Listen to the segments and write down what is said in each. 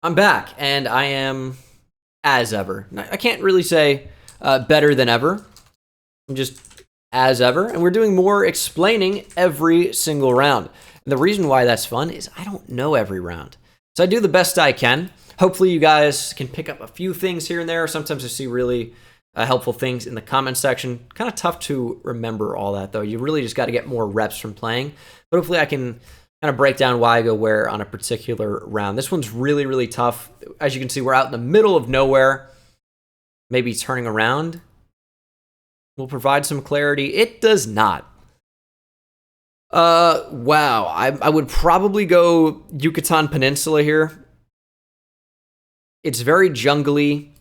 I'm back, and I am as ever. I can't really say better than ever. I'm just as ever, and we're doing more explaining every single round. And the reason why that's fun is I don't know every round. So I do the best I can. Hopefully you guys can pick up a few things here and there. Sometimes I see really helpful things in the comment section. Kind of tough to remember all that, though. You really just got to get more reps from playing. But hopefully I can kind of break down why I go where on a particular round. This one's really, really tough. As you can see, we're out in the middle of nowhere. Maybe turning around will provide some clarity. It does not. Wow. I would probably go Yucatan Peninsula here. It's very jungly.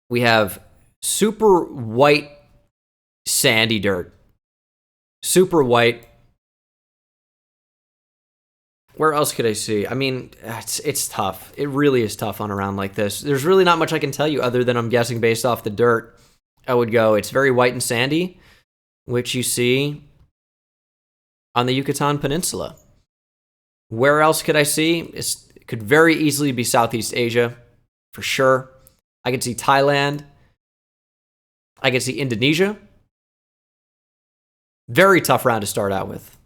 We have super white, sandy dirt. Super white. Where else could I see? I mean, it's tough. It really is tough on a round like this. There's really not much I can tell you other than I'm guessing based off the dirt. I would go, it's very white and sandy, which you see on the Yucatan Peninsula. Where else could I see? It could very easily be Southeast Asia, for sure. I could see Thailand. I could see Indonesia. Very tough round to start out with.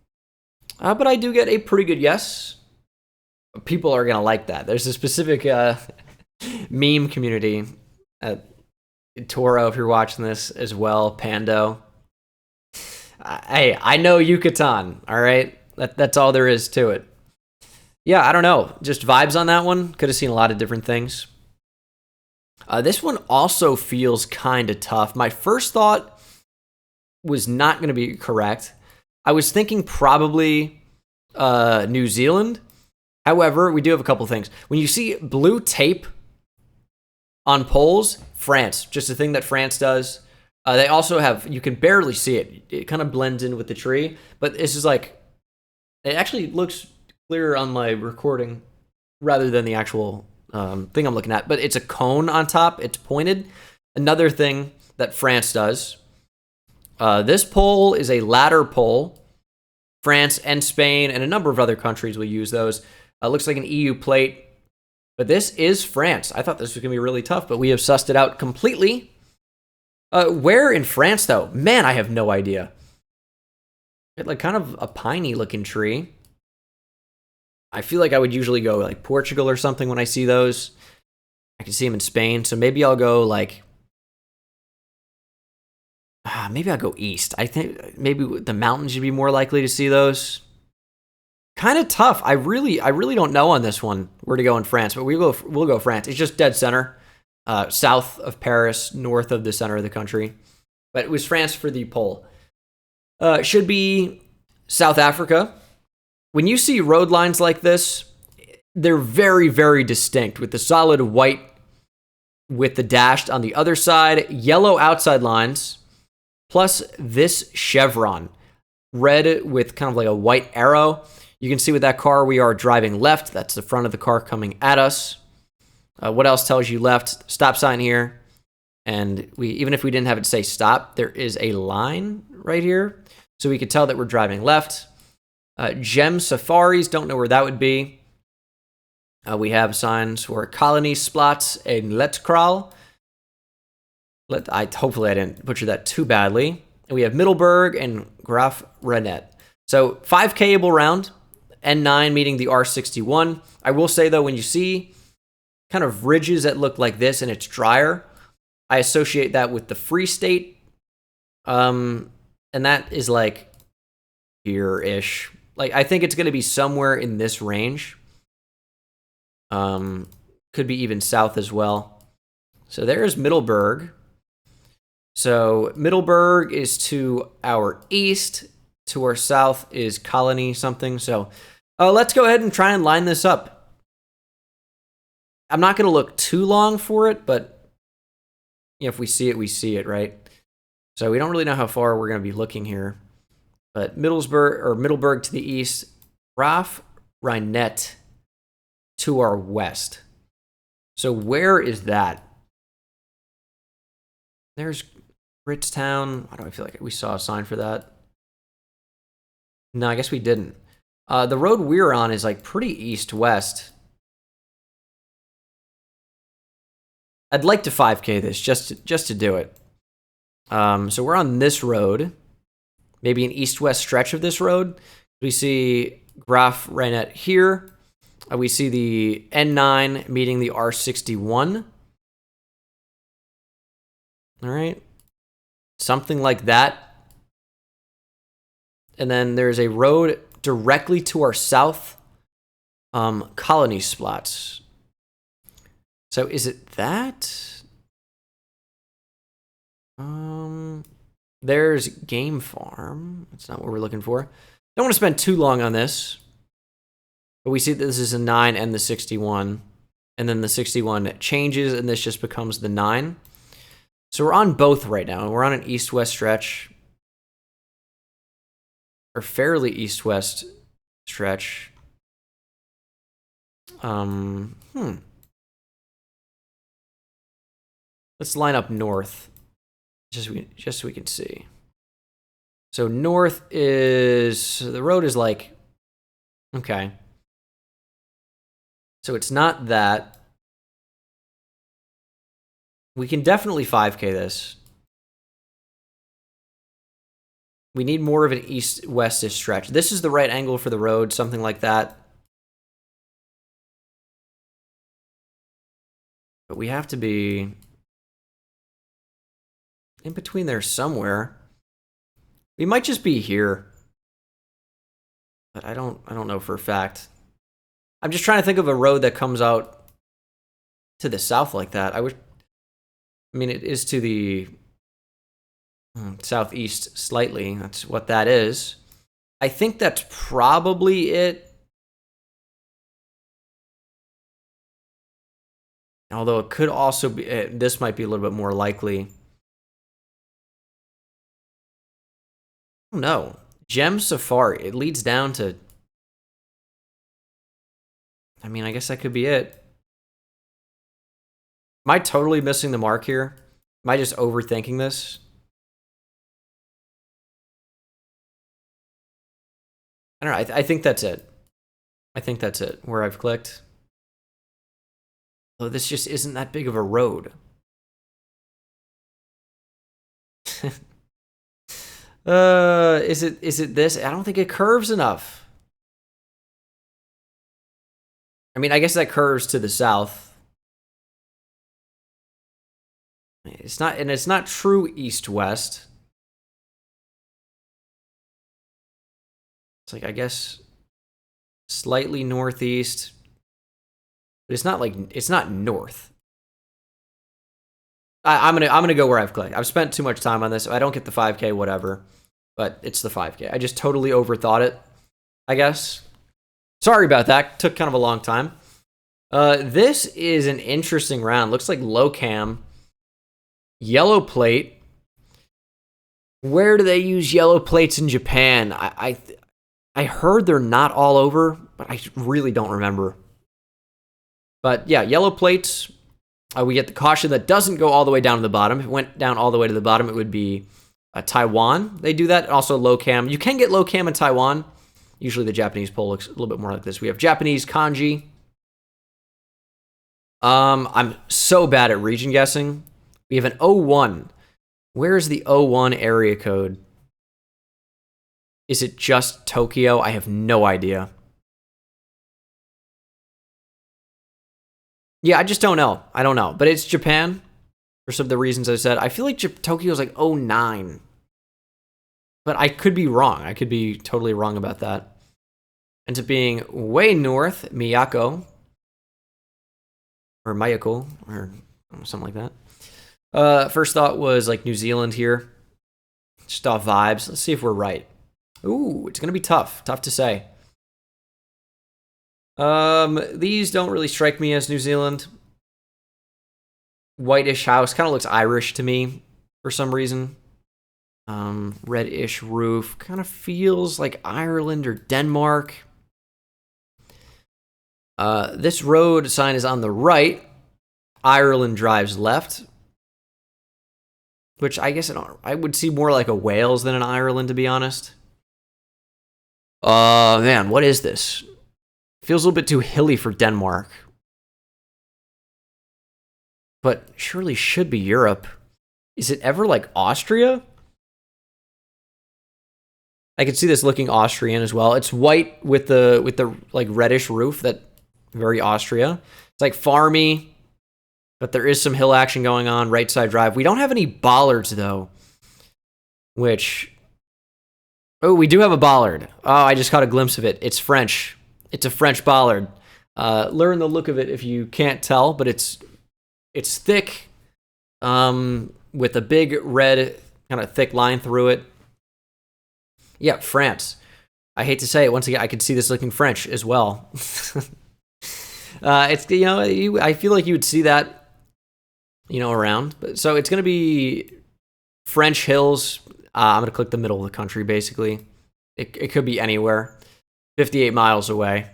But I do get a pretty good yes. People are going to like that. There's a specific meme community at Toro, if you're watching this as well, Pando. Hey, I know Yucatan, all right? That's all there is to it. Yeah, I don't know. Just vibes on that one. Could have seen a lot of different things. This one also feels kind of tough. My first thought was not going to be correct. I was thinking probably New Zealand. However, we do have a couple things. When you see blue tape on poles, France, just a thing that France does. They also have, you can barely see it. It kind of blends in with the tree, but this is like, it actually looks clearer on my recording rather than the actual thing I'm looking at, but it's a cone on top. It's pointed. Another thing that France does. This pole is a ladder pole. France and Spain and a number of other countries will use those. Looks like an EU plate, but this is France. I thought this was going to be really tough, but we have sussed it out completely. Where in France, though? Man, I have no idea. It's like kind of a piney looking tree. I feel like I would usually go like Portugal or something when I see those. I can see them in Spain, so maybe I'll go like maybe I'll go east. I think maybe the mountains you'd be more likely to see those. Kind of tough. I really don't know on this one where to go in France, but we'll go France. It's just dead center, south of Paris, north of the center of the country. But it was France for the pole. Should be South Africa. When you see road lines like this, they're very, very distinct with the solid white with the dashed on the other side, yellow outside lines, plus this chevron, red with kind of like a white arrow. You can see with that car, we are driving left. That's the front of the car coming at us. What else tells you left? Stop sign here. And even if we didn't have it say stop, there is a line right here. So we could tell that we're driving left. Gem Safaris, don't know where that would be. We have signs for Colony Splots and Letkral. Hopefully I didn't butcher that too badly. And we have Middelburg and Graf Renet. So 5K-able round, N9 meeting the R61. I will say, though, when you see kind of ridges that look like this and it's drier, I associate that with the Free State. And that is like here-ish. Like, I think it's going to be somewhere in this range. Could be even south as well. So there's Middelburg. So Middelburg is to our east. To our south is Colony something. So let's go ahead and try and line this up. I'm not going to look too long for it, but if we see it, we see it, right? So we don't really know how far we're going to be looking here. But Middelburg to the east, Graf Reinet to our west. So where is that? There's Britstown. Why do I feel like we saw a sign for that? No, I guess we didn't. The road we're on is like pretty east-west. I'd like to 5K this just to do it. So we're on this road, maybe an east-west stretch of this road. We see graph right at here. We see the N9 meeting the R61. All right. Something like that. And then there's a road directly to our south, colony spots. So is it that? There's game farm. That's not what we're looking for. Don't want to spend too long on this. But we see that this is a 9 and the 61. And then the 61 changes, and this just becomes the 9. So we're on both right now. We're on an east-west stretch. Or fairly east-west stretch. Let's line up north. Just so we can see. So north is... The road is like... Okay. So it's not that. We can definitely 5K this. We need more of an east-west-ish stretch. This is the right angle for the road, something like that. But we have to be in between there somewhere. We might just be here. But I don't know for a fact. I'm just trying to think of a road that comes out to the south like that. I mean, it is to the southeast slightly. That's what that is. I think that's probably it. Although it could also be, this might be a little bit more likely. Oh no. Gem Safari. It leads down to... I mean, I guess that could be it. Am I totally missing the mark here? Am I just overthinking this? I don't know. I think that's it. I think that's it, where I've clicked. Oh, this just isn't that big of a road. Is it this? I don't think it curves enough. I mean, I guess that curves to the south. It's not true east-west. It's like, I guess, slightly northeast. But it's not north. I'm gonna go where I've clicked. I've spent too much time on this. If I don't get the 5K, whatever. But it's the 5K. I just totally overthought it, I guess. Sorry about that. Took kind of a long time. This is an interesting round. Looks like low cam. Yellow plate. Where do they use yellow plates in Japan? I heard they're not all over, but I really don't remember. But yeah, yellow plates. We get the caution that doesn't go all the way down to the bottom. If it went down all the way to the bottom, it would be Taiwan. They do that. Also low cam. You can get low cam in Taiwan. Usually the Japanese pole looks a little bit more like this. We have Japanese kanji. I'm so bad at region guessing. We have an 01. Where is the 01 area code? Is it just Tokyo? I have no idea. Yeah, I just don't know. I don't know. But it's Japan, for some of the reasons I said. I feel like Tokyo's like 09. But I could be wrong. I could be totally wrong about that. Ends up being way north, Miyako. Or Mayako, or something like that. First thought was like New Zealand here. Just off vibes. Let's see if we're right. Ooh, it's going to be tough. Tough to say. These don't really strike me as New Zealand. Whitish house. Kind of looks Irish to me for some reason. Reddish roof. Kind of feels like Ireland or Denmark. This road sign is on the right. Ireland drives left. Which I guess I would see more like a Wales than an Ireland, to be honest. Man, what is this? Feels a little bit too hilly for Denmark. but surely should be Europe. Is it ever like Austria? I can see this looking Austrian as well. It's white with the like reddish roof, that very Austria. It's like farmy, but there is some hill action going on. Right side drive. We don't have any bollards though, which, oh, we do have a bollard. Oh, I just caught a glimpse of it. It's French. It's a French bollard. Learn the look of it if you can't tell, but it's thick, with a big red kind of thick line through it. Yeah, France. I hate to say it, once again, I could see this looking French as well. It's, you know, I feel like you would see that, you know, around. But so it's going to be French hills. I'm going to click the middle of the country, basically. It could be anywhere. 58 miles away.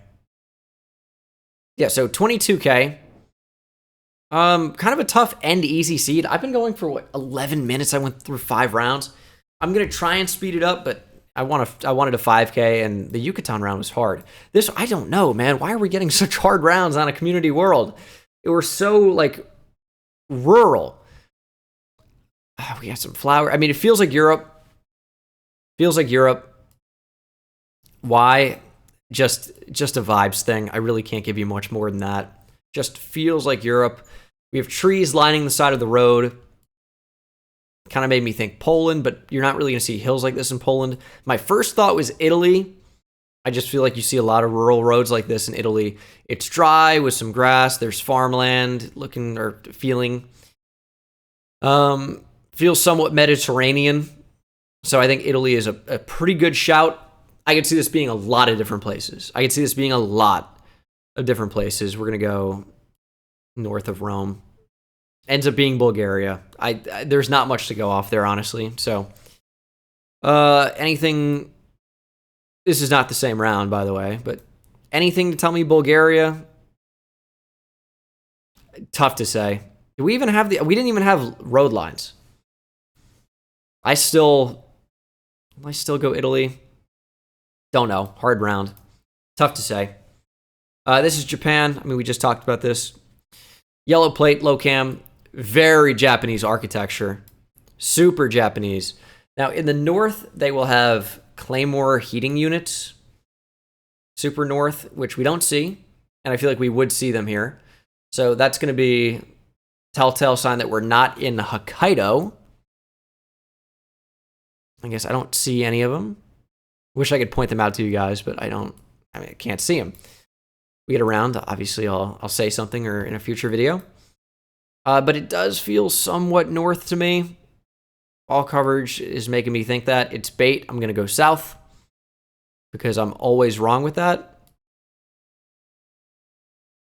Yeah, so 22K. Kind of a tough end easy seed. I've been going for, what, 11 minutes? I went through 5 rounds. I'm going to try and speed it up, but I wanted a 5K, and the Yucatan round was hard. This, I don't know, man. Why are we getting such hard rounds on a community world? It were so, like, rural. We got some flower. I mean, it feels like Europe. Why? Just a vibes thing. I really can't give you much more than that. Just feels like Europe. We have trees lining the side of the road. Kind of made me think Poland, but you're not really going to see hills like this in Poland. My first thought was Italy. I just feel like you see a lot of rural roads like this in Italy. It's dry with some grass. There's farmland looking or feeling. Feels somewhat Mediterranean. So I think Italy is a pretty good shout. I could see this being a lot of different places. We're going to go north of Rome. Ends up being Bulgaria. There's not much to go off there, honestly. So, anything... This is not the same round, by the way, but anything to tell me Bulgaria? Tough to say. Do we even have we didn't even have road lines. I still go Italy. Don't know. Hard round. Tough to say. This is Japan. I mean, we just talked about this. Yellow plate, low cam. Very Japanese architecture. Super Japanese. Now, in the north, they will have Claymore heating units. Super north, which we don't see. And I feel like we would see them here. So that's going to be telltale sign that we're not in Hokkaido. I guess I don't see any of them. Wish I could point them out to you guys, but I can't see them. We get around, obviously I'll say something or in a future video. But it does feel somewhat north to me. All coverage is making me think that. It's bait. I'm going to go south because I'm always wrong with that.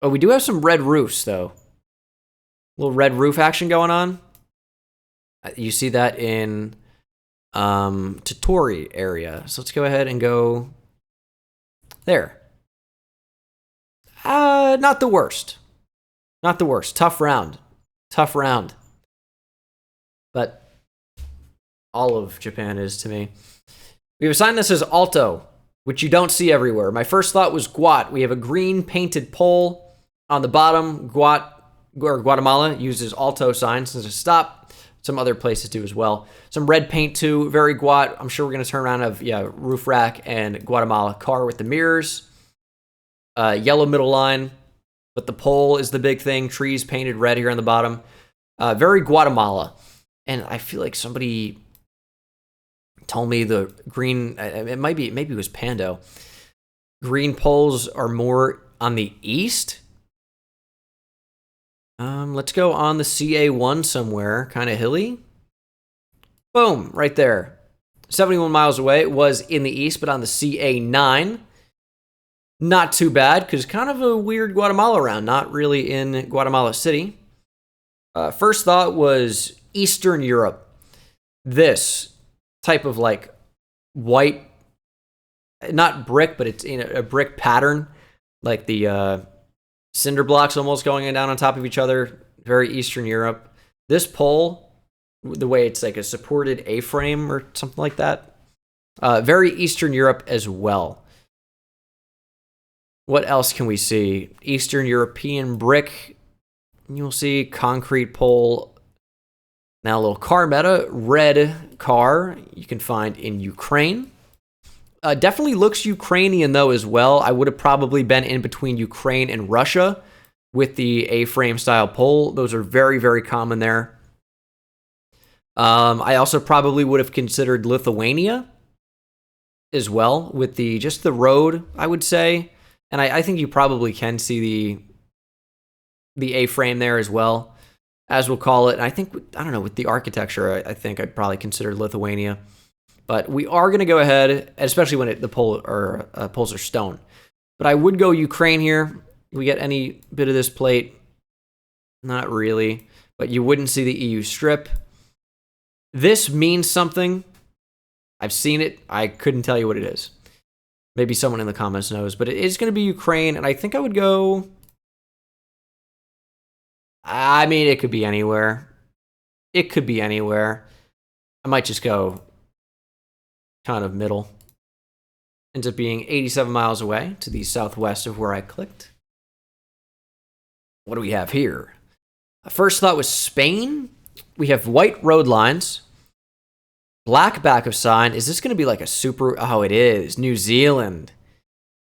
Oh, we do have some red roofs, though. A little red roof action going on. You see that in Totori area. So let's go ahead and go there. Not the worst. Not the worst. Tough round. But all of Japan is to me. We've assigned this as Alto, which you don't see everywhere. My first thought was Guat. We have a green painted pole on the bottom. Guatemala uses Alto signs as a stop. Some other places do as well. Some red paint too. Very Guat. I'm sure we're going to turn around and have, roof rack and Guatemala car with the mirrors. Yellow middle line. But the pole is the big thing. Trees painted red here on the bottom. Very Guatemala. And I feel like somebody told me the green, maybe it was Pando. Green poles are more on the east. Let's go on the CA1 somewhere, kind of hilly. Boom, right there. 71 miles away. It was in the east, but on the CA9. Not too bad, because kind of a weird Guatemala round. Not really in Guatemala City. First thought was Eastern Europe. This type of like white, not brick, but it's in a brick pattern. Like the cinder blocks almost going down on top of each other. Very Eastern Europe. This pole, the way it's like a supported A-frame or something like that. Very Eastern Europe as well. What else can we see? Eastern European brick. You'll see concrete pole. Now a little car meta. Red car you can find in Ukraine. Definitely looks Ukrainian though as well. I would have probably been in between Ukraine and Russia with the A-frame style pole. Those are very, very common there. I also probably would have considered Lithuania as well with just the road, I would say. And I think you probably can see the A-frame there as well, as we'll call it. And I think, I don't know, with the architecture, I think I'd probably consider Lithuania. But we are going to go ahead, especially when the poles are stone. But I would go Ukraine here. We get any bit of this plate? Not really. But you wouldn't see the EU strip. This means something. I've seen it. I couldn't tell you what it is. Maybe someone in the comments knows. But it is going to be Ukraine. And I think I would go... I mean, it could be anywhere. It could be anywhere. I might just go... kind of middle. Ends up being 87 miles away to the southwest of where I clicked. What do we have here? First thought was Spain. We have white road lines. Black back of sign. Is this going to be like a super... Oh, it is. New Zealand.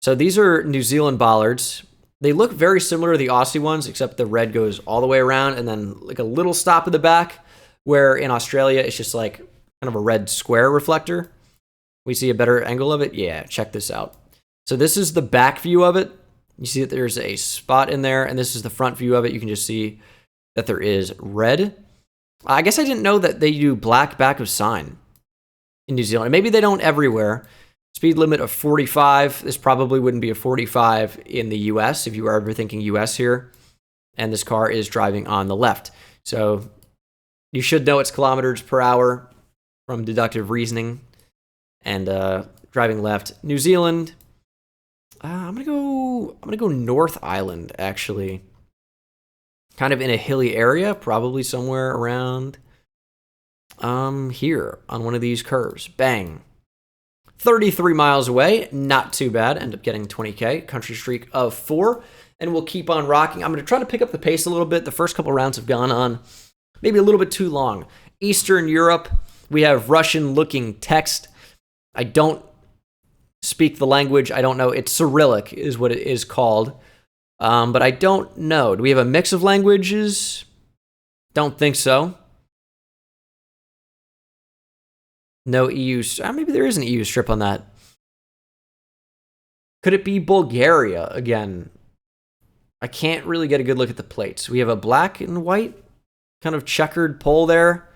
So these are New Zealand bollards. They look very similar to the Aussie ones, except the red goes all the way around and then like a little stop at the back, where in Australia it's just like kind of a red square reflector. We see a better angle of it? Yeah, check this out. So this is the back view of it. You see that there's a spot in there, and this is the front view of it. You can just see that there is red. I guess I didn't know that they do black back of sign in New Zealand. Maybe they don't everywhere. Speed limit of 45. This probably wouldn't be a 45 in the US if you were ever thinking US here. And this car is driving on the left. So you should know it's kilometers per hour from deductive reasoning. And driving left, New Zealand. I'm gonna go North Island actually. Kind of in a hilly area, probably somewhere around here on one of these curves. Bang. 33 miles away, not too bad. End up getting 20K, country streak of 4, and we'll keep on rocking. I'm gonna try to pick up the pace a little bit. The first couple rounds have gone on maybe a little bit too long. Eastern Europe, we have Russian-looking text. I don't speak the language. I don't know. It's Cyrillic is what it is called. But I don't know. Do we have a mix of languages? Don't think so. No EU. Maybe there is an EU strip on that. Could it be Bulgaria again? I can't really get a good look at the plates. We have a black and white kind of checkered pole there.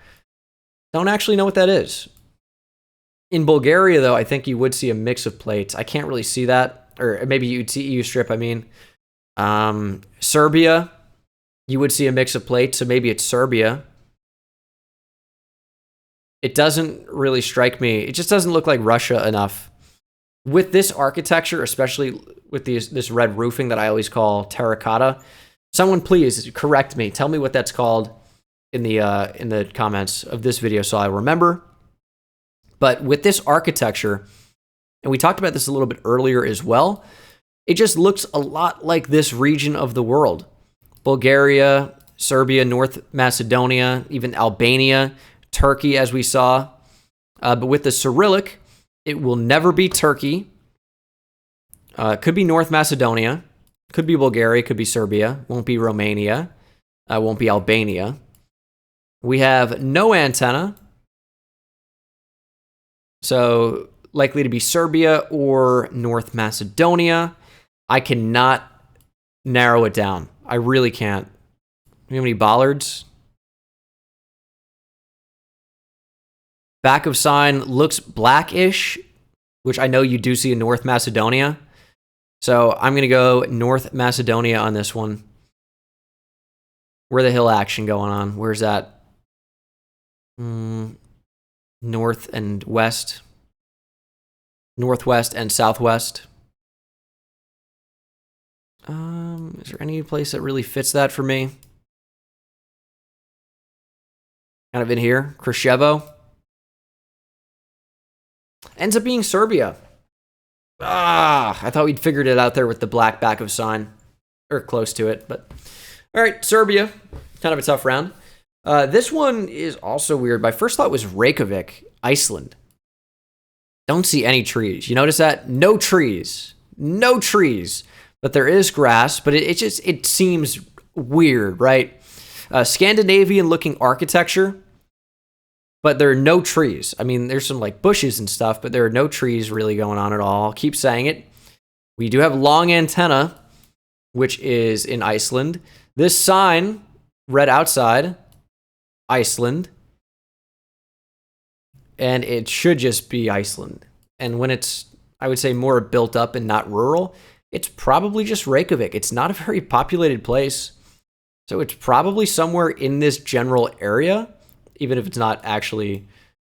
Don't actually know what that is. In Bulgaria, though, I think you would see a mix of plates. I can't really see that. Or maybe you'd see EU strip, I mean. Serbia, you would see a mix of plates, so maybe it's Serbia. It doesn't really strike me. It just doesn't look like Russia enough. With this architecture, especially with this red roofing that I always call terracotta, someone please correct me. Tell me what that's called in the comments of this video so I remember. But with this architecture, and we talked about this a little bit earlier as well, it just looks a lot like this region of the world. Bulgaria, Serbia, North Macedonia, even Albania, Turkey, as we saw. But with the Cyrillic, it will never be Turkey. Could be North Macedonia. Could be Bulgaria. Could be Serbia. Won't be Romania. Won't be Albania. We have no antenna. So likely to be Serbia or North Macedonia. I cannot narrow it down. I really can't. Do you have any bollards? Back of sign looks blackish, which I know you do see in North Macedonia. So I'm going to go North Macedonia on this one. Where the hill action going on? Where's that? North and west. Northwest and southwest. Is there any place that really fits that for me? Kind of in here. Krashevo. Ends up being Serbia. I thought we'd figured it out there with the black back of sign. Or close to it, but... All right, Serbia, kind of a tough round. This one is also weird. My first thought was Reykjavik, Iceland. Don't see any trees. You notice that? No trees. No trees. But there is grass, but it seems weird, right? Scandinavian looking architecture, but there are no trees. I mean, there's some like bushes and stuff, but there are no trees really going on at all. I'll keep saying it. We do have long antenna, which is in Iceland. This sign, read outside, Iceland. And it should just be Iceland. And when it's, I would say, more built up and not rural, it's probably just Reykjavik. It's not a very populated place. So it's probably somewhere in this general area, even if it's not actually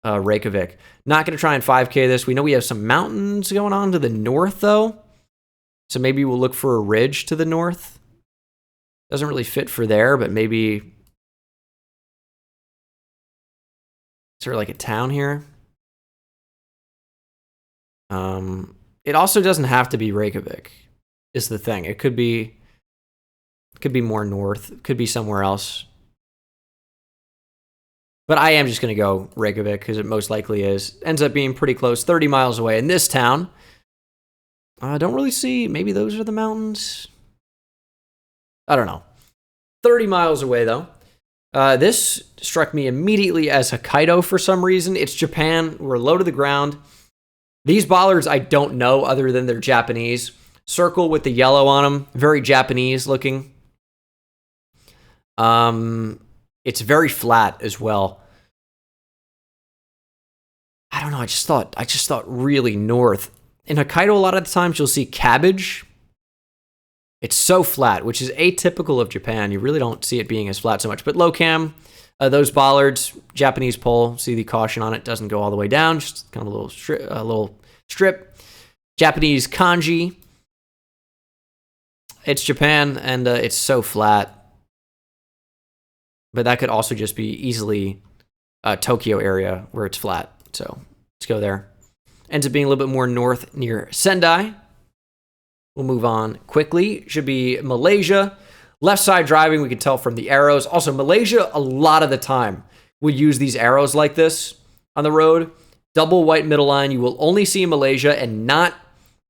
Reykjavik. Not going to try and 5K this. We know we have some mountains going on to the north, though. So maybe we'll look for a ridge to the north. Doesn't really fit for there, but maybe... Is there like a town here? It also doesn't have to be Reykjavik, is the thing. It could be more north. It could be somewhere else. But I am just going to go Reykjavik because it most likely is. Ends up being pretty close, 30 miles away. In this town, I don't really see, maybe those are the mountains. I don't know. 30 miles away, though. This struck me immediately as Hokkaido for some reason. It's Japan. We're low to the ground. These bollards I don't know other than they're Japanese. Circle with the yellow on them. Very Japanese looking. It's very flat as well. I don't know. I just thought really north. In Hokkaido, a lot of the times you'll see cabbage. It's so flat, which is atypical of Japan. You really don't see it being as flat so much. But low cam, those bollards, Japanese pole, see the caution on it, doesn't go all the way down, just kind of a little strip. Japanese kanji. It's Japan, and it's so flat. But that could also just be easily Tokyo area where it's flat. So let's go there. Ends up being a little bit more north near Sendai. We'll move on quickly. Should be Malaysia. Left side driving, we can tell from the arrows. Also, Malaysia, a lot of the time, would use these arrows like this on the road. Double white middle line. You will only see Malaysia and not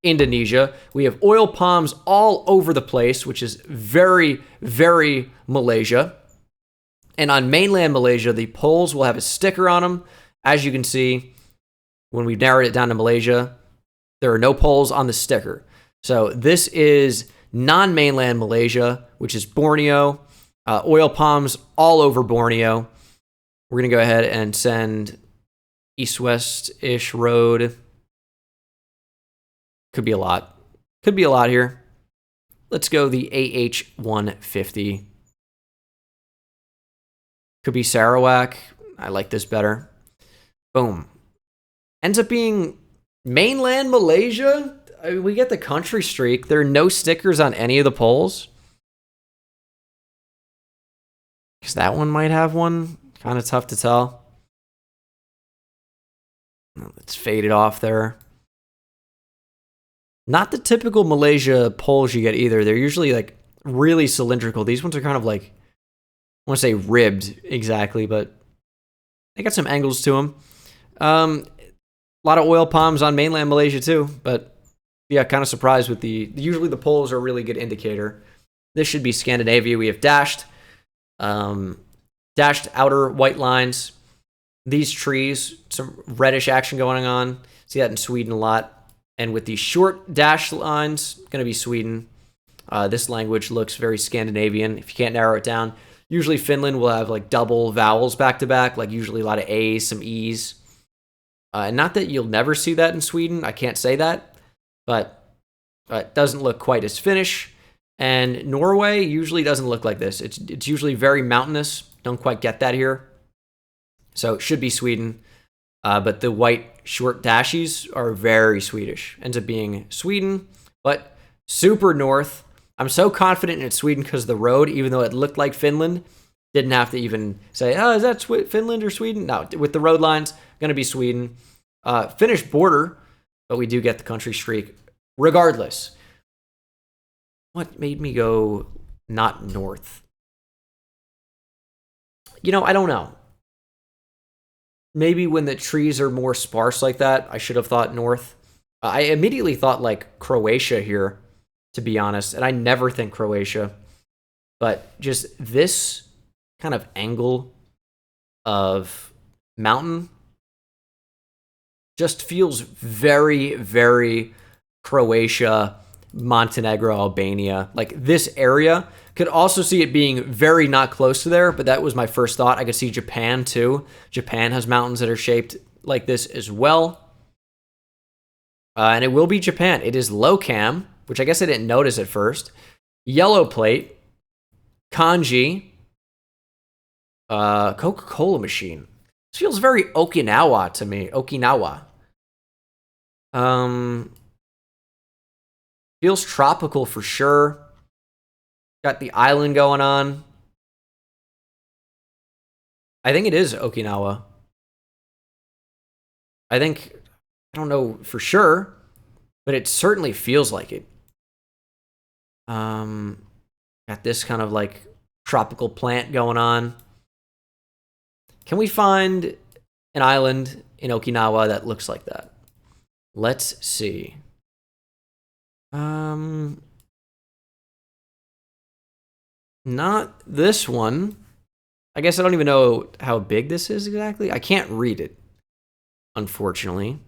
Indonesia. We have oil palms all over the place, which is very, very Malaysia. And on mainland Malaysia, the poles will have a sticker on them. As you can see, when we've narrowed it down to Malaysia, there are no poles on the sticker. So this is non-mainland Malaysia, which is Borneo. Oil palms all over Borneo. We're going to go ahead and send east-west-ish road. Could be a lot. Could be a lot here. Let's go the AH-150. Could be Sarawak. I like this better. Boom. Ends up being mainland Malaysia. I mean, we get the country streak. There are no stickers on any of the poles. Because that one might have one. Kind of tough to tell. It's faded off there. Not the typical Malaysia poles you get either. They're usually like really cylindrical. These ones are kind of like, I want to say ribbed exactly, but they got some angles to them. A lot of oil palms on mainland Malaysia too, but yeah, kind of surprised with usually the poles are a really good indicator. This should be Scandinavia. We have dashed outer white lines. These trees, some reddish action going on. See that in Sweden a lot. And with these short dashed lines, going to be Sweden. This language looks very Scandinavian. If you can't narrow it down, usually Finland will have like double vowels back to back, like usually a lot of A's, some E's. Not that you'll never see that in Sweden. I can't say that. But it doesn't look quite as Finnish. And Norway usually doesn't look like this. It's usually very mountainous. Don't quite get that here. So it should be Sweden. But the white short dashes are very Swedish. Ends up being Sweden, but super north. I'm so confident it's Sweden because the road, even though it looked like Finland, didn't have to even say, oh, is that Finland or Sweden? No, with the road lines, going to be Sweden. Finnish border, but we do get the country streak regardless. What made me go not north? I don't know. Maybe when the trees are more sparse like that, I should have thought north. I immediately thought like Croatia here, to be honest, and I never think Croatia. But just this kind of angle of mountain just feels very, very Croatia, Montenegro, Albania. Like this area, could also see it being very not close to there, but that was my first thought. I could see Japan too. Japan has mountains that are shaped like this as well. And it will be Japan. It is low cam, which I guess I didn't notice at first. Yellow plate, kanji, Coca-Cola machine. This feels very Okinawa to me. Okinawa. Feels tropical for sure. Got the island going on. I think it is Okinawa. I don't know for sure, but it certainly feels like it. Got this kind of like tropical plant going on. Can we find an island in Okinawa that looks like that? Let's see. Not this one. I guess I don't even know how big this is exactly. I can't read it, unfortunately.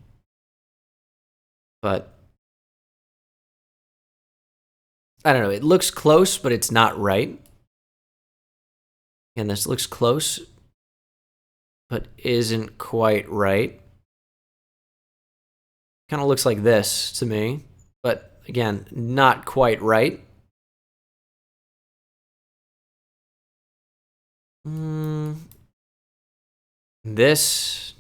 But I don't know. It looks close, but it's not right. And this looks close, but isn't quite right. Kind of looks like this to me, but again, not quite right. This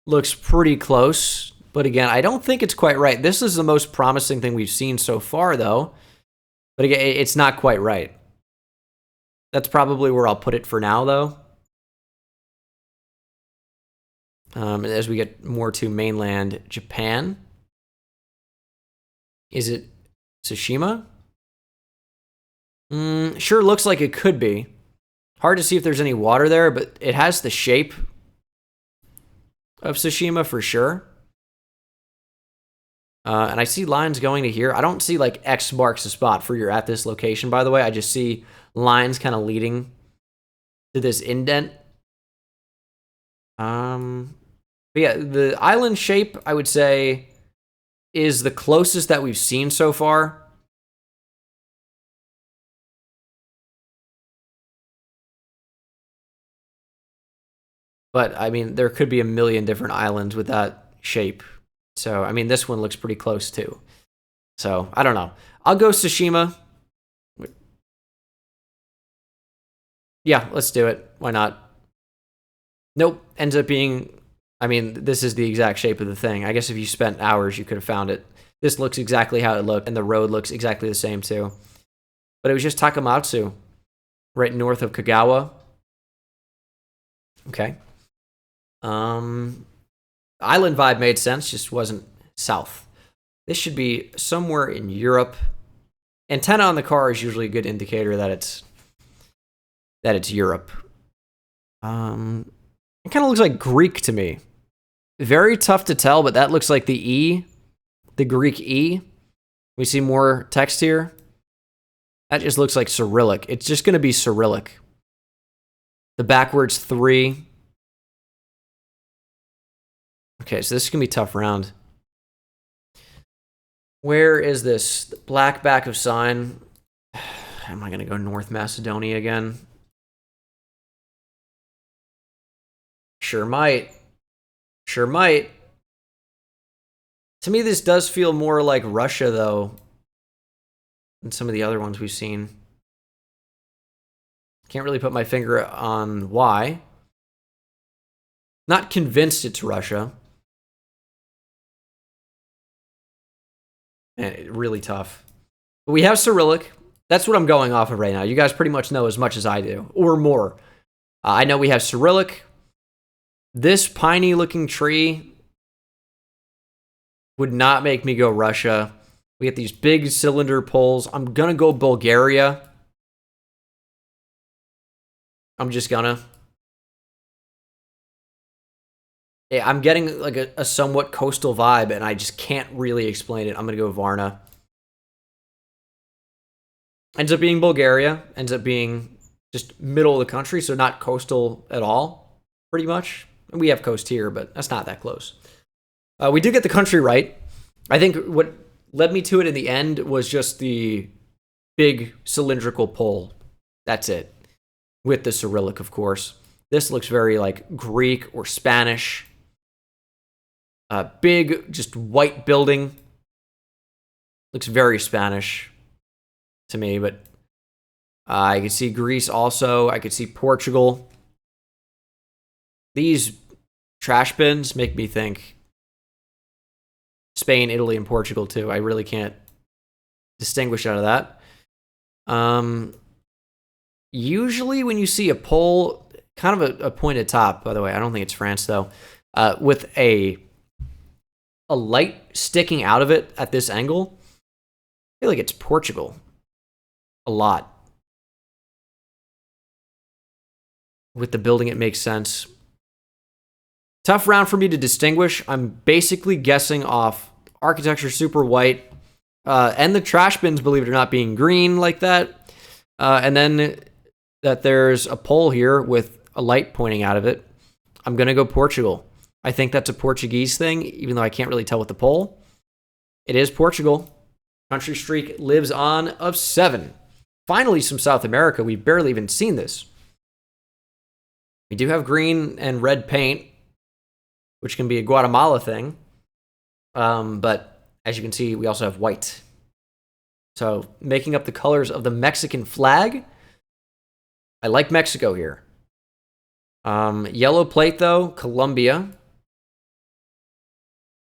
looks pretty close, but again, I don't think it's quite right. This is the most promising thing we've seen so far, though. But again, it's not quite right. That's probably where I'll put it for now, though. As we get more to mainland Japan. Is it Tsushima? Sure looks like it could be. Hard to see if there's any water there, but it has the shape of Tsushima for sure. And I see lines going to here. I don't see like X marks the spot for you're at this location, by the way. I just see lines kind of leading to this indent. But yeah, the island shape, I would say, is the closest that we've seen so far. But, I mean, there could be a million different islands with that shape. So, I mean, this one looks pretty close, too. So, I don't know. I'll go Tsushima. Yeah, let's do it. Why not? Nope. Ends up being... I mean, this is the exact shape of the thing. I guess if you spent hours, you could have found it. This looks exactly how it looked, and the road looks exactly the same, too. But it was just Takamatsu, right north of Kagawa. Okay. Island vibe made sense, just wasn't south. This should be somewhere in Europe. Antenna on the car is usually a good indicator that it's Europe. It kind of looks like Greek to me. Very tough to tell, but that looks like the E, the Greek E. We see more text here. That just looks like Cyrillic. It's just going to be Cyrillic. The backwards 3. Okay, so this is going to be a tough round. Where is this? The black back of sign. Am I going to go North Macedonia again? Sure might. Sure might. To me, this does feel more like Russia, though, than some of the other ones we've seen. Can't really put my finger on why. Not convinced it's Russia. Man, really tough. But we have Cyrillic. That's what I'm going off of right now. You guys pretty much know as much as I do, or more. I know we have Cyrillic. This piney-looking tree would not make me go Russia. We get these big cylinder poles. I'm going to go Bulgaria. I'm just gonna. Yeah, I'm getting like a somewhat coastal vibe, and I just can't really explain it. I'm gonna go Varna. Ends up being Bulgaria. Ends up being just middle of the country, so not coastal at all, pretty much. We have coast here, but that's not that close. We did get the country right. I think what led me to it in the end was just the big cylindrical pole. That's it. With the Cyrillic, of course. This looks very like Greek or Spanish. Big, just white building. Looks very Spanish to me, but I could see Greece also. I could see Portugal. These trash bins make me think Spain, Italy, and Portugal too. I really can't distinguish out of that. Usually when you see a pole, kind of a pointed top, by the way, I don't think it's France though, with a light sticking out of it at this angle, I feel like it's Portugal. A lot. With the building, it makes sense. Tough round for me to distinguish. I'm basically guessing off architecture super white, and the trash bins, believe it or not, being green like that. And then that there's a pole here with a light pointing out of it. I'm going to go Portugal. I think that's a Portuguese thing, even though I can't really tell with the pole. It is Portugal. Country streak lives on of 7. Finally, some South America. We've barely even seen this. We do have green and red paint, which can be a Guatemala thing. But as you can see, we also have white. So making up the colors of the Mexican flag. I like Mexico here. Yellow plate, though, Colombia.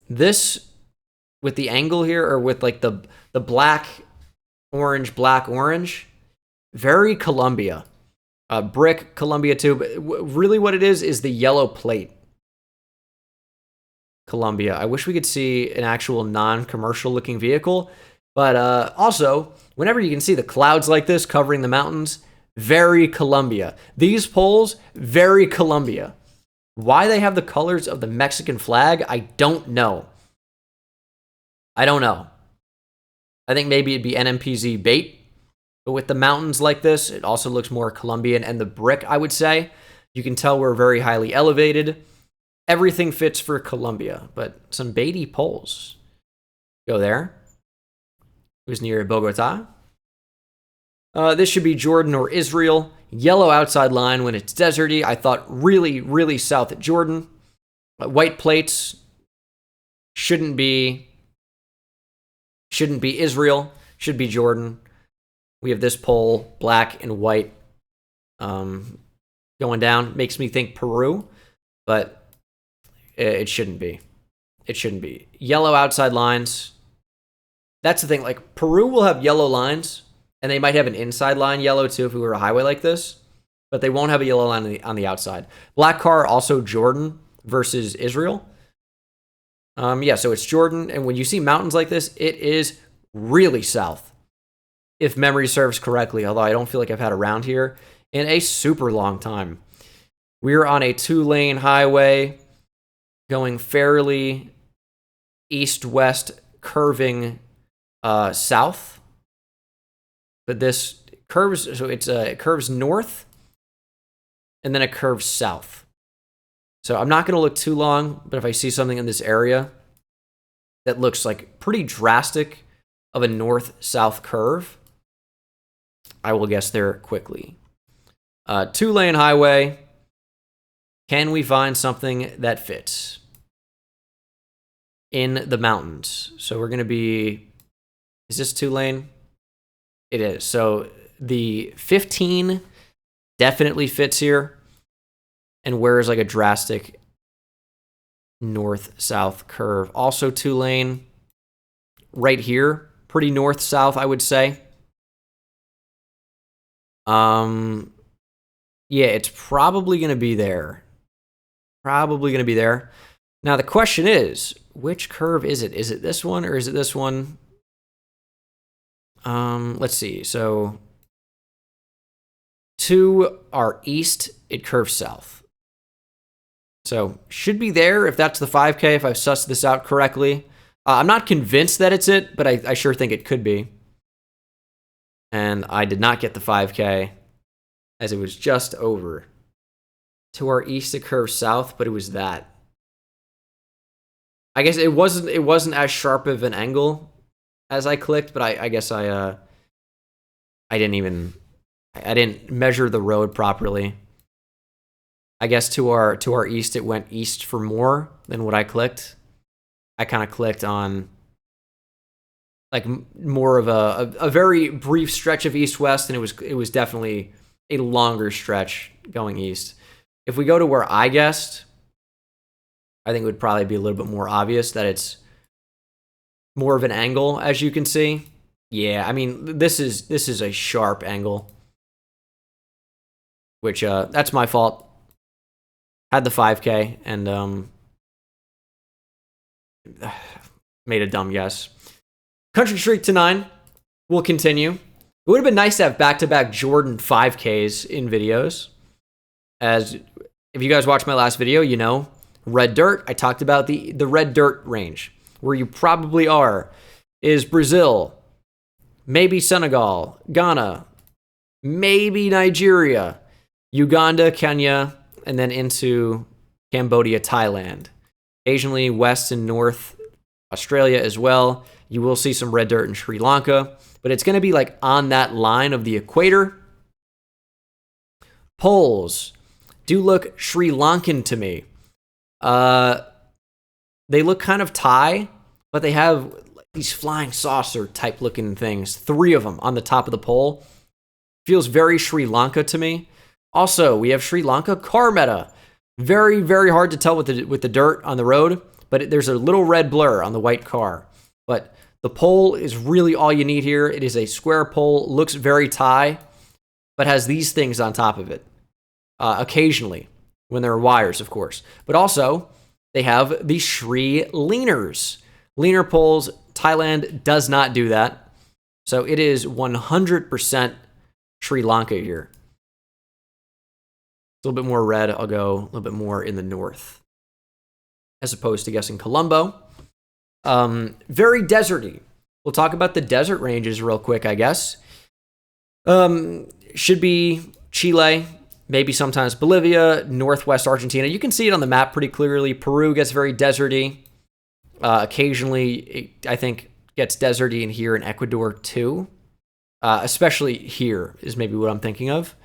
This, with the angle here, or with like the black, orange, very Colombia. Brick, Colombia too, but really what it is the yellow plate. Colombia. I wish we could see an actual non-commercial looking vehicle, but also, whenever you can see the clouds like this covering the mountains, very Colombia. These poles, very Colombia. Why they have the colors of the Mexican flag, I don't know. I think maybe it'd be NMPZ bait. But with the mountains like this, it also looks more Colombian. And the brick, I would say, you can tell we're very highly elevated. Everything fits for Colombia, but some baity poles. Go there. Who's near Bogota? This should be Jordan or Israel. Yellow outside line when it's deserty. I thought really, really south at Jordan. White plates shouldn't be Israel. Should be Jordan. We have this pole, black and white, going down. Makes me think Peru, but it shouldn't be. It shouldn't be. Yellow outside lines. That's the thing. Like, Peru will have yellow lines, and they might have an inside line yellow, too, if we were a highway like this. But they won't have a yellow line on the outside. Black car, also Jordan versus Israel. Yeah, so it's Jordan. And when you see mountains like this, it is really south, if memory serves correctly, although I don't feel like I've had a round here in a super long time. We're on a 2-lane highway going fairly east-west, curving south. But this curves, so it curves north, and then it curves south. So I'm not going to look too long, but if I see something in this area that looks like pretty drastic of a north-south curve, I will guess there quickly. 2-lane highway. Can we find something that fits in the mountains? So we're going to be, is this 2-lane? It is. So the 15 definitely fits here. And where is like a drastic north-south curve? Also 2-lane right here. Pretty north-south, I would say. Yeah, it's probably going to be there. Probably going to be there. Now, the question is, which curve is it? Is it this one or is it this one? Let's see. So To our east, it curves south. So should be there if that's the 5K, if I've sussed this out correctly. I'm not convinced that it's it, but I sure think it could be. And I did not get the 5K, as it was just over. To our east, it curves south, but it was that. I guess it wasn't as sharp of an angle as I clicked, but I guess I didn't measure the road properly. I guess to our east, it went east for more than what I clicked. I kind of clicked on like more of a very brief stretch of east-west, and it was definitely a longer stretch going east. If we go to where I guessed, I think it would probably be a little bit more obvious that it's more of an angle, as you can see. Yeah, I mean, this is a sharp angle, which that's my fault. Had the 5K and made a dumb guess. Country streak to 9 will continue. It would have been nice to have back-to-back Jordan 5Ks in videos. As if you guys watched my last video, you know, red dirt, I talked about the red dirt range. Where you probably are is Brazil, maybe Senegal, Ghana, maybe Nigeria, Uganda, Kenya, and then into Cambodia, Thailand. Occasionally west and north Australia as well. You will see some red dirt in Sri Lanka, but it's going to be like on that line of the equator. Poles do look Sri Lankan to me. They look kind of Thai, but they have these flying saucer type looking things. 3 of them on the top of the pole. Feels very Sri Lanka to me. Also, we have Sri Lanka car meta. Very, very hard to tell with the dirt on the road, but there's a little red blur on the white car. But the pole is really all you need here. It is a square pole, looks very Thai, but has these things on top of it. Occasionally, when there are wires, of course. But also, they have the Sri leaners. Leaner poles, Thailand does not do that. So it is 100% Sri Lanka here. A little bit more red, I'll go a little bit more in the north, as opposed to guessing Colombo. Very deserty. We'll talk about the desert ranges real quick, I guess. Should be Chile, maybe sometimes Bolivia, northwest Argentina. You can see it on the map pretty clearly. Peru gets very deserty. Occasionally, I think, gets deserty in here in Ecuador too. Especially here is maybe what I'm thinking of.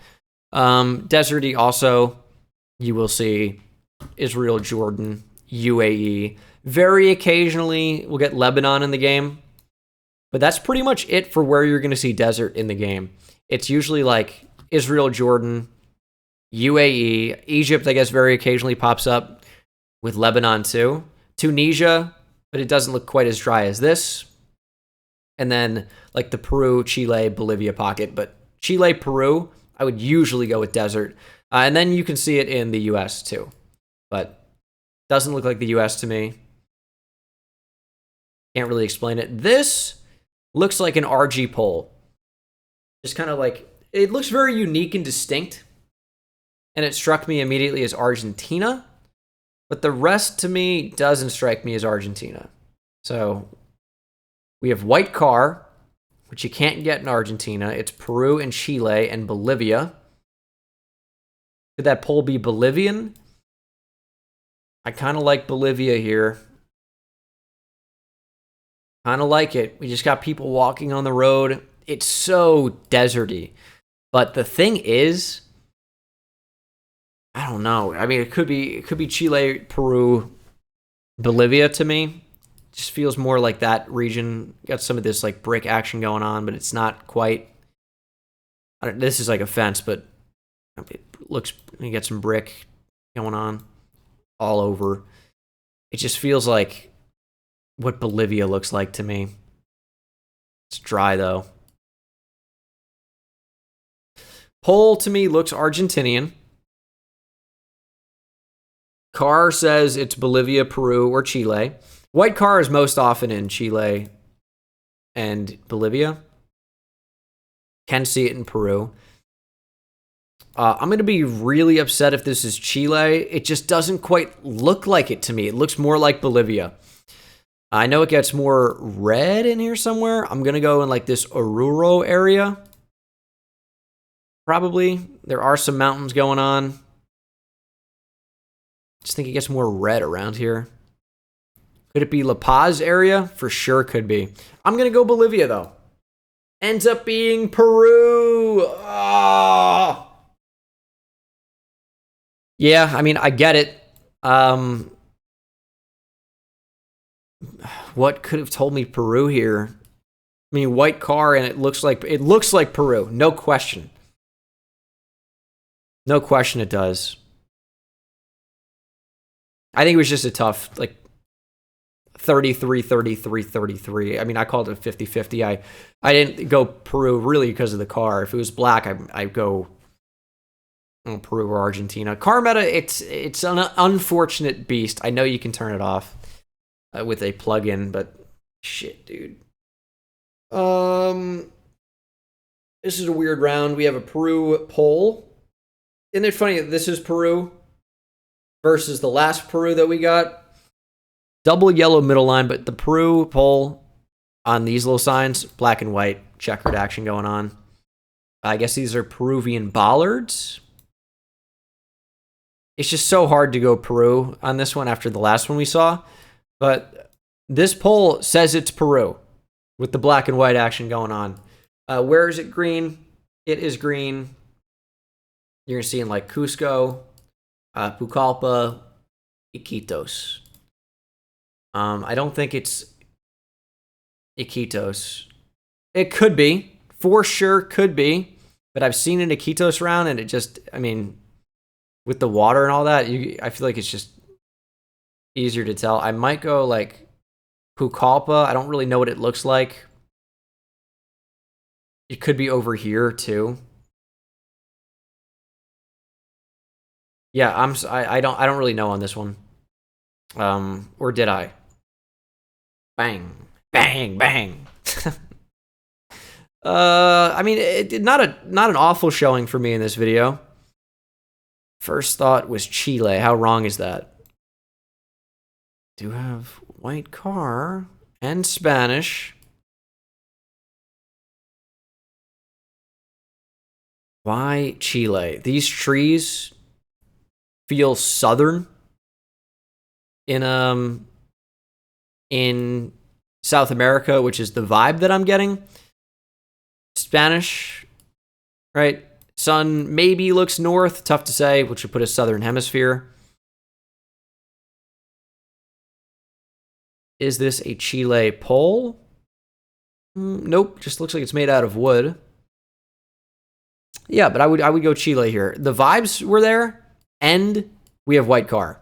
Deserty also, you will see Israel, Jordan, UAE. Very occasionally, we'll get Lebanon in the game. But that's pretty much it for where you're going to see desert in the game. It's usually like Israel, Jordan, UAE. Egypt, I guess, very occasionally pops up with Lebanon too. Tunisia, but it doesn't look quite as dry as this. And then like the Peru, Chile, Bolivia pocket. But Chile, Peru, I would usually go with desert. And then you can see it in the US too. But doesn't look like the US to me. Can't really explain it. This looks like an RG pole. Just kind of like, it looks very unique and distinct. And it struck me immediately as Argentina. But the rest to me doesn't strike me as Argentina. So we have white car, which you can't get in Argentina. It's Peru and Chile and Bolivia. Could that pole be Bolivian? I kind of like Bolivia here. Kind of like it. We just got people walking on the road. It's so deserty. But the thing is, I don't know. I mean, it could be Chile, Peru, Bolivia to me. Just feels more like that region. Got some of this like brick action going on, but it's not quite. This is like a fence, but it looks, you get some brick going on all over. It just feels like what Bolivia looks like to me. It's dry though. Pole to me looks Argentinian. Car says it's Bolivia, Peru, or Chile. White car is most often in Chile and Bolivia. Can see it in Peru. I'm going to be really upset if this is Chile. It just doesn't quite look like it to me. It looks more like Bolivia. I know it gets more red in here somewhere. I'm going to go in like this Oruro area. Probably. There are some mountains going on. Just think it gets more red around here. Could it be La Paz area? For sure could be. I'm going to go Bolivia, though. Ends up being Peru. Oh. Yeah, I mean, I get it. What could have told me Peru here? I mean, white car, and it looks like Peru. No question. No question it does. I think it was just a tough, like, 33, 33, 33. I mean, I called it 50-50. I didn't go Peru really because of the car. If it was black, I'd go Peru or Argentina. Car meta, it's an unfortunate beast. I know you can turn it off with a plugin, but shit, dude. This is a weird round. We have a Peru poll. Isn't it funny that this is Peru versus the last Peru that we got? Double yellow middle line, but the Peru poll on these little signs, black and white, checkered action going on. I guess these are Peruvian bollards. It's just so hard to go Peru on this one after the last one we saw. But this poll says it's Peru with the black and white action going on. Where is it green? It is green. You're going to see in like Cusco, Pucallpa, Iquitos. I don't think it's Iquitos. It could be. For sure could be. But I've seen an Iquitos round, and it just, I mean, with the water and all that, I feel like it's just easier to tell. I might go like Pucallpa. I don't really know what it looks like. It could be over here too. Yeah, I don't really know on this one. Or did I? Bang, bang, bang. I mean, not an awful showing for me in this video. First thought was Chile. How wrong is that? Do have white car and Spanish. Why Chile? These trees feel southern in South America, which is the vibe that I'm getting. Spanish, right? Sun maybe looks north, tough to say, which would put a southern hemisphere. Is this a Chile pole? Nope, just looks like it's made out of wood. Yeah, but I would go Chile here. The vibes were there, and we have white car.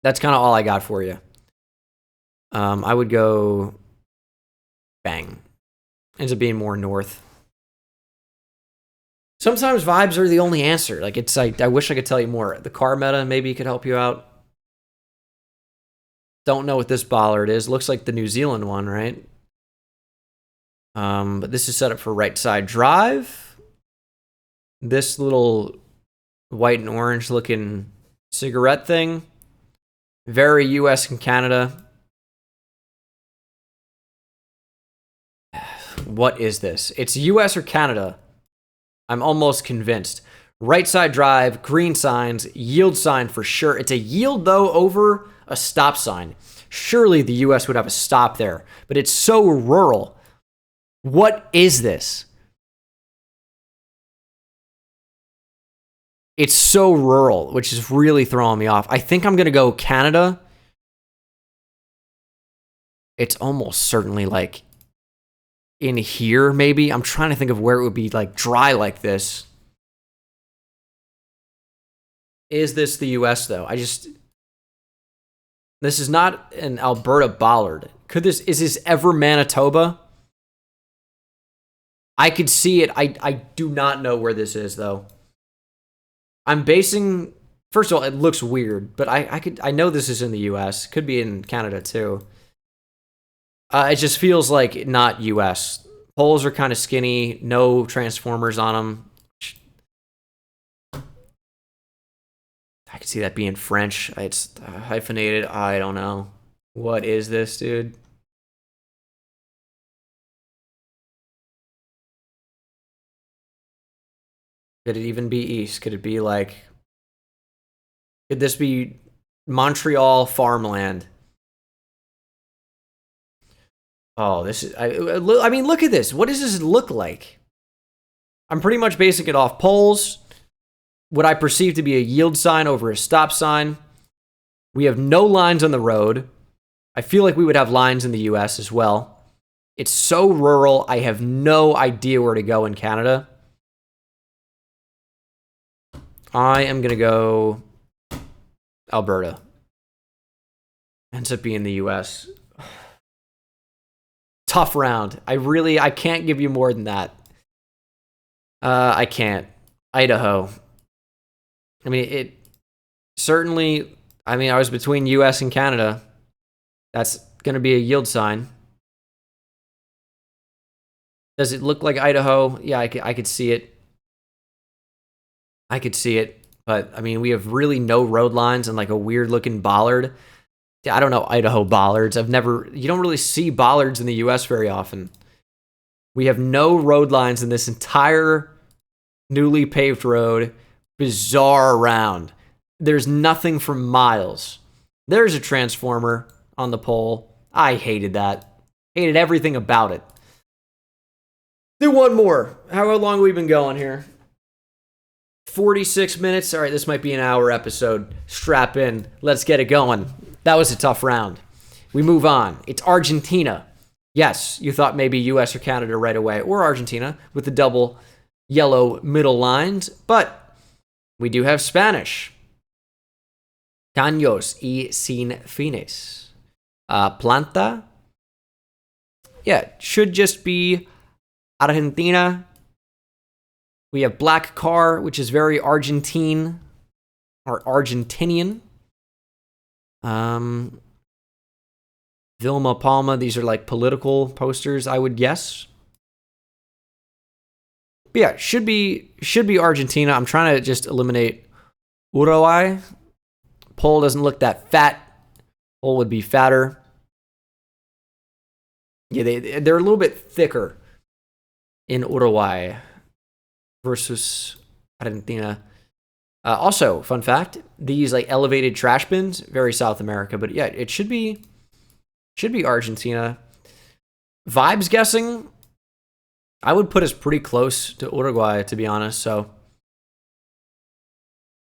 That's kind of all I got for you. I would go bang. Ends up being more north. Sometimes vibes are the only answer. Like, it's like, I wish I could tell you more. The car meta maybe could help you out. Don't know what this bollard is. Looks like the New Zealand one, right? But this is set up for right side drive. This little white and orange looking cigarette thing. Very US and Canada. What is this? It's US or Canada. I'm almost convinced. Right side drive, green signs, yield sign for sure. It's a yield, though, over a stop sign. Surely the US would have a stop there, but it's so rural. What is this? It's so rural, which is really throwing me off. I think I'm going to go Canada. It's almost certainly like in here, maybe. I'm trying to think of where it would be like dry like this. Is this the US, though? This is not an Alberta bollard. Is this ever Manitoba? I could see it. I do not know where this is, though. I'm basing, first of all, it looks weird, but I know this is in the US. Could be in Canada, too. It just feels like not US. Poles are kind of skinny, no transformers on them. I could see that being French. It's hyphenated. I don't know. What is this, dude? Could it even be east? Could it be like... Could this be Montreal farmland? Oh, this is... I mean, look at this. What does this look like? I'm pretty much basing it off poles. What I perceive to be a yield sign over a stop sign. We have no lines on the road. I feel like we would have lines in the US as well. It's so rural. I have no idea where to go in Canada. I am going to go Alberta. Ends up being the US. Tough round. I can't give you more than that. I can't. Idaho. I mean, it certainly, I mean, I was between US and Canada. That's going to be a yield sign. Does it look like Idaho? Yeah, I could see it. I could see it. But, I mean, we have really no road lines and like a weird looking bollard. I don't know Idaho bollards. You don't really see bollards in the US very often. We have no road lines in this entire newly paved road. Bizarre round. There's nothing for miles. There's a transformer on the pole. I hated that. Hated everything about it. Do one more. How long have we been going here? 46 minutes. All right, this might be an hour episode. Strap in. Let's get it going. That was a tough round. We move on. It's Argentina. Yes, you thought maybe US or Canada right away, or Argentina with the double yellow middle lines, but we do have Spanish. Caños y sin fines. Planta. Yeah, should just be Argentina. We have black car, which is very Argentine or Argentinian. Vilma Palma, these are like political posters, I would guess. But yeah, should be Argentina. I'm trying to just eliminate Uruguay. Pole doesn't look that fat. Pole would be fatter. Yeah, they're a little bit thicker in Uruguay versus Argentina. Also, fun fact, these like elevated trash bins, very South America, but yeah, it should be Argentina. Vibes guessing, I would put us pretty close to Uruguay, to be honest, so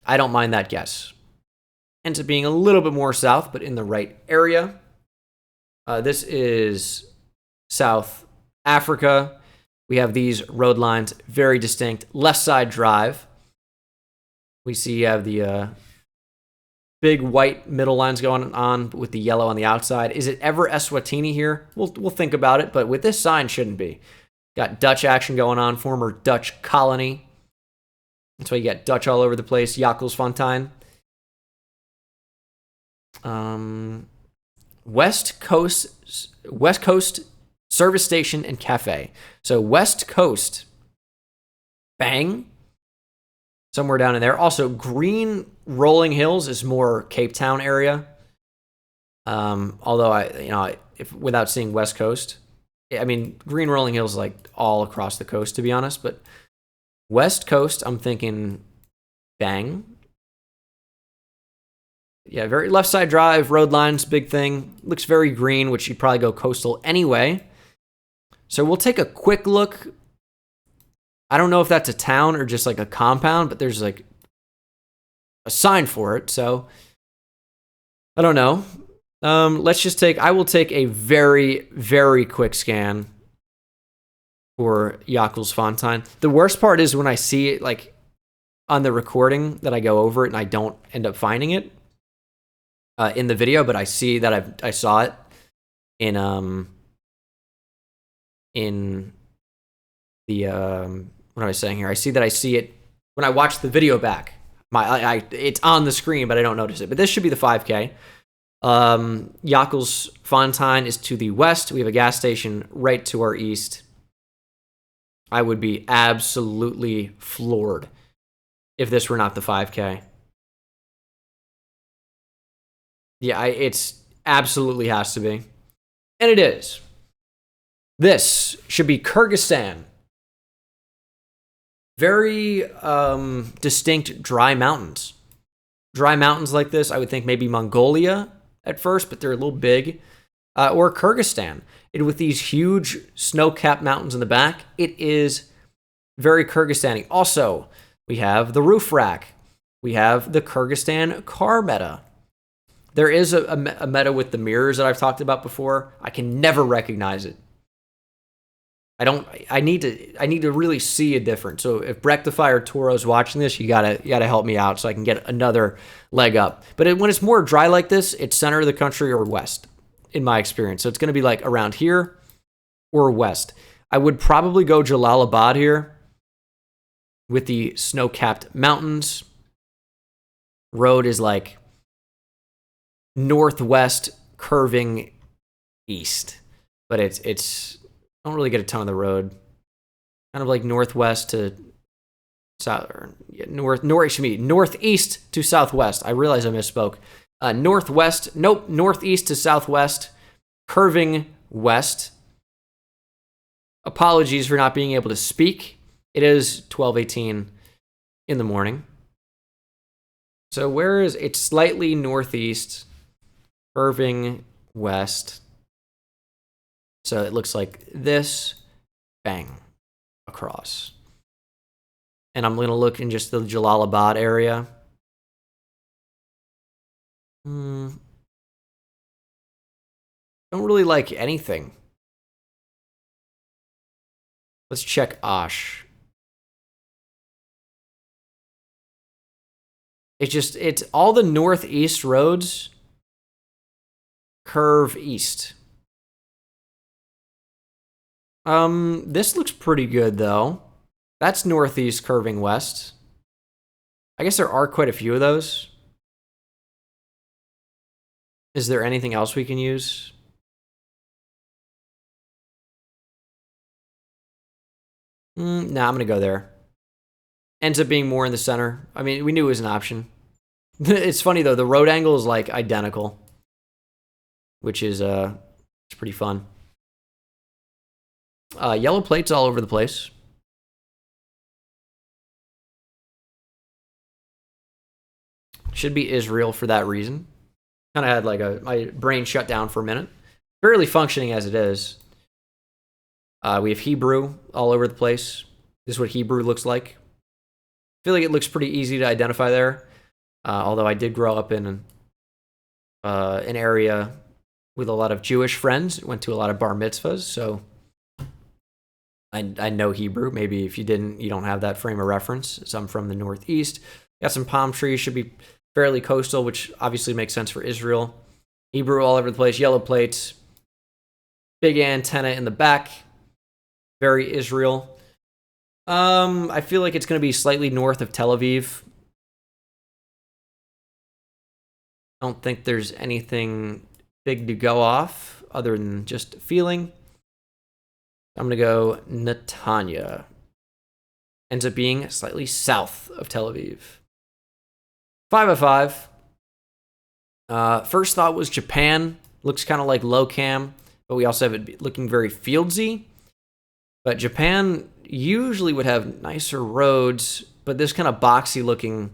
I don't mind that guess. Ends up being a little bit more south, but in the right area. This is South Africa. We have these road lines, very distinct. Left side drive. We see you have the big white middle lines going on with the yellow on the outside. Is it ever Eswatini here? We'll think about it, but with this sign, shouldn't be. Got Dutch action going on, former Dutch colony. That's why you got Dutch all over the place. Jakkalsfontein. West Coast Service Station and Cafe. So West Coast, bang, somewhere down in there. Also, Green Rolling Hills is more Cape Town area. Although without seeing West Coast, I mean, Green Rolling Hills is like all across the coast, to be honest. But West Coast, I'm thinking, bang. Yeah, very left side drive, road lines, big thing. Looks very green, which you'd probably go coastal anyway. So we'll take a quick look. I don't know if that's a town or just like a compound, but there's like a sign for it. So I don't know. I will take a very, very quick scan for Jakkalsfontein. The worst part is when I see it like on the recording that I go over it and I don't end up finding it in the video, but I see that I saw it in the what am I saying here? I see it when I watch the video back. It's on the screen, but I don't notice it. But this should be the 5K. Jakkalsfontein is to the west. We have a gas station right to our east. I would be absolutely floored if this were not the 5K. Yeah, it's absolutely has to be. And it is. This should be Kyrgyzstan. Very distinct dry mountains. Dry mountains like this, I would think maybe Mongolia at first, but they're a little big. Or Kyrgyzstan. With these huge snow-capped mountains in the back, it is very Kyrgyzstan-y. Also, we have the roof rack. We have the Kyrgyzstan car meta. There is a meta with the mirrors that I've talked about before. I can never recognize it. I need to really see a difference. So if Brectify or Toro's watching this, you gotta help me out so I can get another leg up. But when it's more dry like this, it's center of the country or west, in my experience. So it's gonna be like around here or west. I would probably go Jalalabad here with the snow-capped mountains. Road is like northwest curving east, but it's don't really get a ton of the road. Kind of like northwest to south, or northeast to southwest. I realize I misspoke. Northeast to southwest, curving west. Apologies for not being able to speak. It is 12:18 in the morning. So where is it? Slightly northeast, curving west. So it looks like this, bang, across. And I'm going to look in just the Jalalabad area. Don't really like anything. Let's check Osh. It's all the northeast roads curve east. This looks pretty good, though. That's northeast curving west. I guess there are quite a few of those. Is there anything else we can use? Nah, I'm going to go there. Ends up being more in the center. I mean, we knew it was an option. It's funny, though. The road angle is, like, identical. Which is, it's pretty fun. Yellow plates all over the place. Should be Israel for that reason. Kind of had like my brain shut down for a minute. Barely functioning as it is. We have Hebrew all over the place. This is what Hebrew looks like. I feel like it looks pretty easy to identify there. Although I did grow up in an area with a lot of Jewish friends. Went to a lot of bar mitzvahs, so I know Hebrew. Maybe if you didn't, you don't have that frame of reference. So I'm from the northeast. Got some palm trees. Should be fairly coastal, which obviously makes sense for Israel. Hebrew all over the place. Yellow plates. Big antenna in the back. Very Israel. I feel like it's going to be slightly north of Tel Aviv. I don't think there's anything big to go off other than just feeling. I'm going to go Netanya. Ends up being slightly south of Tel Aviv. 5 of 5. First thought was Japan. Looks kind of like low cam, but we also have it looking very fieldsy. But Japan usually would have nicer roads, but this kind of boxy looking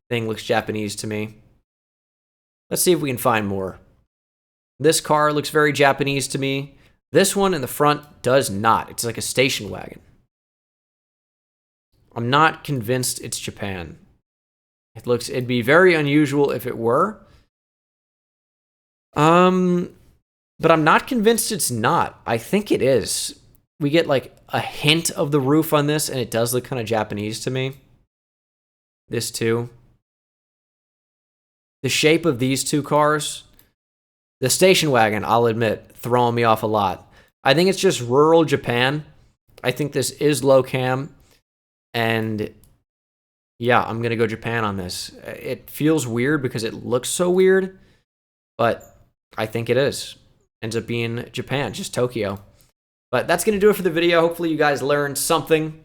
thing looks Japanese to me. Let's see if we can find more. This car looks very Japanese to me. This one in the front does not. It's like a station wagon. I'm not convinced it's Japan. It'd be very unusual if it were. But I'm not convinced it's not. I think it is. We get like a hint of the roof on this, and it does look kind of Japanese to me. This too. The shape of these two cars, the station wagon, I'll admit, throwing me off a lot. I think it's just rural Japan. I think this is low cam. And yeah, I'm going to go Japan on this. It feels weird because it looks so weird, but I think it is. Ends up being Japan, just Tokyo. But that's going to do it for the video. Hopefully you guys learned something.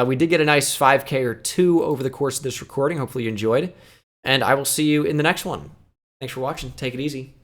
We did get a nice 5K or 2 over the course of this recording. Hopefully you enjoyed. And I will see you in the next one. Thanks for watching. Take it easy.